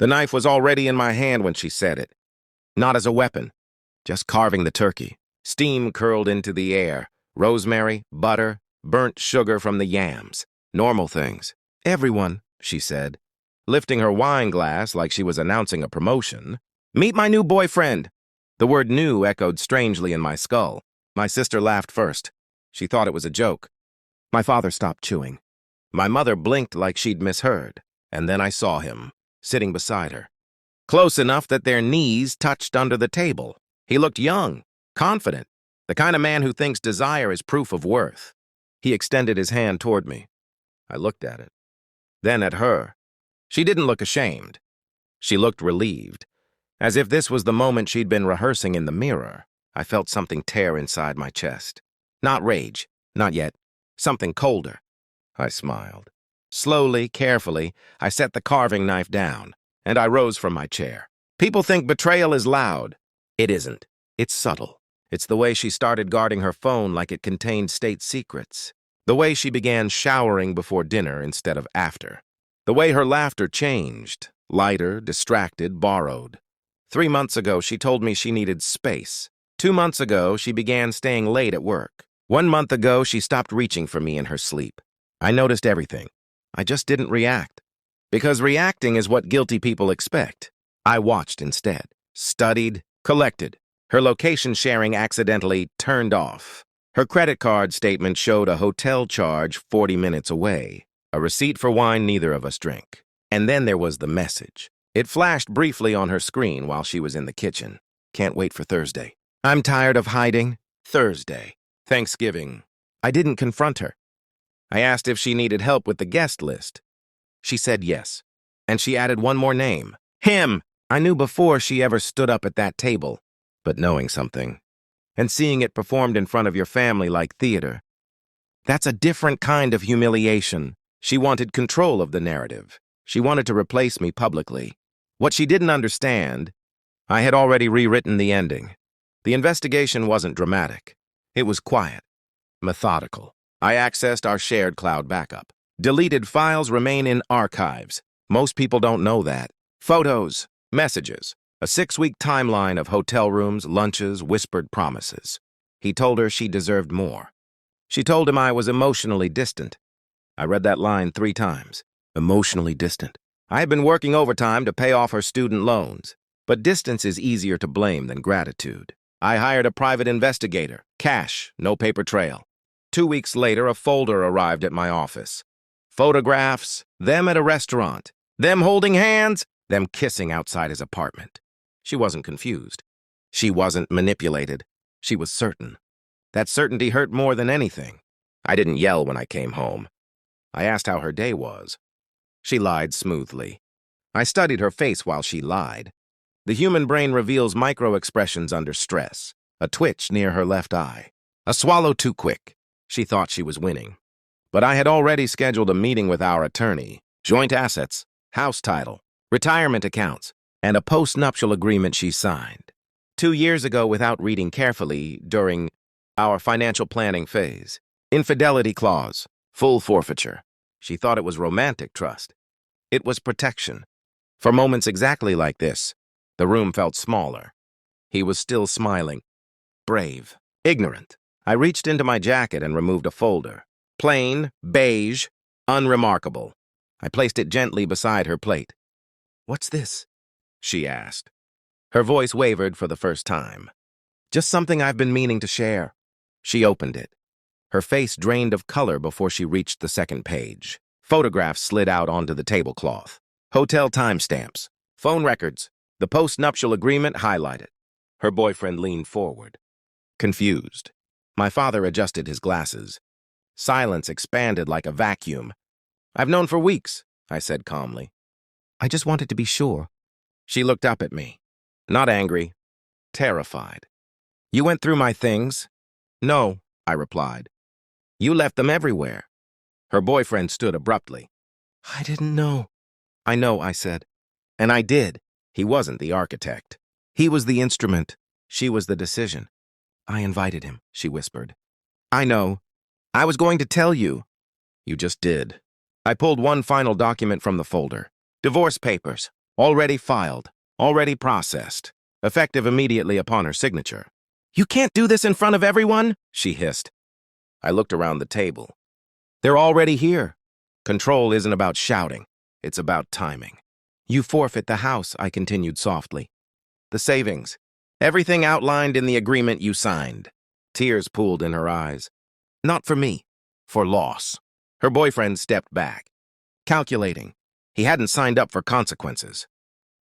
The knife was already in my hand when she said it. Not as a weapon, just carving the turkey. Steam curled into the air. Rosemary, butter, burnt sugar from the yams. Normal things. "Everyone," she said, lifting her wine glass like she was announcing a promotion. "Meet my new boyfriend." The word new echoed strangely in my skull. My sister laughed first. She thought it was a joke. My father stopped chewing. My mother blinked like she'd misheard, and then I saw him, sitting beside her. Close enough that their knees touched under the table. He looked young, confident, the kind of man who thinks desire is proof of worth. He extended his hand toward me. I looked at it. Then at her. She didn't look ashamed. She looked relieved, as if this was the moment she'd been rehearsing in the mirror. I felt something tear inside my chest. Not rage, not yet. Something colder. I smiled. Slowly, carefully, I set the carving knife down, and I rose from my chair. People think betrayal is loud. It isn't. It's subtle. It's the way she started guarding her phone like it contained state secrets. The way she began showering before dinner instead of after. The way her laughter changed. Lighter, distracted, borrowed. 3 months ago, she told me she needed space. 2 months ago, she began staying late at work. 1 month ago, she stopped reaching for me in her sleep. I noticed everything. I just didn't react. Because reacting is what guilty people expect. I watched instead. Studied, collected. Her location sharing accidentally turned off. Her credit card statement showed a hotel charge 40 minutes away. A receipt for wine neither of us drank. And then there was the message. It flashed briefly on her screen while she was in the kitchen. "Can't wait for Thursday. I'm tired of hiding." Thursday. Thanksgiving. I didn't confront her. I asked if she needed help with the guest list. She said yes. And she added one more name. Him! I knew before she ever stood up at that table. But knowing something, and seeing it performed in front of your family like theater, that's a different kind of humiliation. She wanted control of the narrative. She wanted to replace me publicly. What she didn't understand, I had already rewritten the ending. The investigation wasn't dramatic. It was quiet, methodical. I accessed our shared cloud backup. Deleted files remain in archives. Most people don't know that. Photos, messages, a 6-week timeline of hotel rooms, lunches, whispered promises. He told her she deserved more. She told him I was emotionally distant. I read that line 3 times. Emotionally distant. I had been working overtime to pay off her student loans. But distance is easier to blame than gratitude. I hired a private investigator. Cash, no paper trail. 2 weeks later, a folder arrived at my office. Photographs, them at a restaurant, them holding hands, them kissing outside his apartment. She wasn't confused. She wasn't manipulated. She was certain. That certainty hurt more than anything. I didn't yell when I came home. I asked how her day was. She lied smoothly. I studied her face while she lied. The human brain reveals micro-expressions under stress. A twitch near her left eye. A swallow too quick. She thought she was winning. But I had already scheduled a meeting with our attorney. Joint assets, house title, retirement accounts, and a post-nuptial agreement she signed. 2 years ago without reading carefully during our financial planning phase. Infidelity clause, full forfeiture. She thought it was romantic trust. It was protection. For moments exactly like this, the room felt smaller. He was still smiling. Brave. Ignorant. I reached into my jacket and removed a folder. Plain, beige, unremarkable. I placed it gently beside her plate. "What's this?" she asked. Her voice wavered for the first time. "Just something I've been meaning to share." She opened it. Her face drained of color before she reached the second page. Photographs slid out onto the tablecloth. Hotel timestamps. Phone records. The post-nuptial agreement highlighted. Her boyfriend leaned forward. Confused. My father adjusted his glasses. Silence expanded like a vacuum. "I've known for weeks," I said calmly. "I just wanted to be sure." She looked up at me. Not angry. Terrified. "You went through my things?" "No," I replied. "You left them everywhere." Her boyfriend stood abruptly. "I didn't know." "I know," I said. And I did. He wasn't the architect. He was the instrument. She was the decision. "I invited him," she whispered. "I know. I was going to tell you." "You just did." I pulled one final document from the folder. Divorce papers. Already filed, already processed, effective immediately upon her signature. "You can't do this in front of everyone," she hissed. I looked around the table. "They're already here." Control isn't about shouting. It's about timing. "You forfeit the house," I continued softly. "The savings. Everything outlined in the agreement you signed." Tears pooled in her eyes. "Not for me. For loss." Her boyfriend stepped back, calculating. He hadn't signed up for consequences.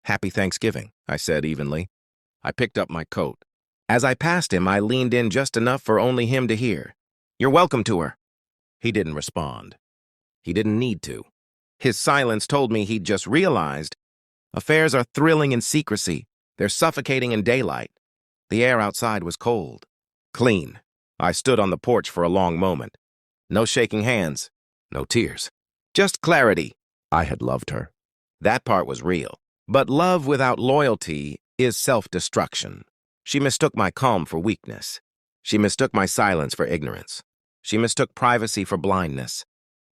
"Happy Thanksgiving," I said evenly. I picked up my coat. As I passed him, I leaned in just enough for only him to hear. "You're welcome to her." He didn't respond. He didn't need to. His silence told me he'd just realized affairs are thrilling in secrecy. They're suffocating in daylight. The air outside was cold. Clean. I stood on the porch for a long moment. No shaking hands. No tears. Just clarity. I had loved her. That part was real. But love without loyalty is self-destruction. She mistook my calm for weakness. She mistook my silence for ignorance. She mistook privacy for blindness.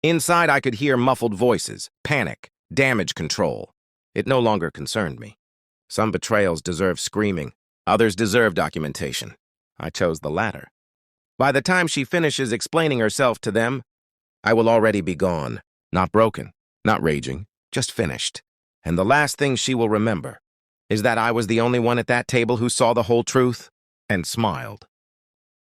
Inside, I could hear muffled voices, panic, damage control. It no longer concerned me. Some betrayals deserve screaming. Others deserve documentation. I chose the latter. By the time she finishes explaining herself to them, I will already be gone. Not broken, not raging, just finished. And the last thing she will remember is that I was the only one at that table who saw the whole truth and smiled.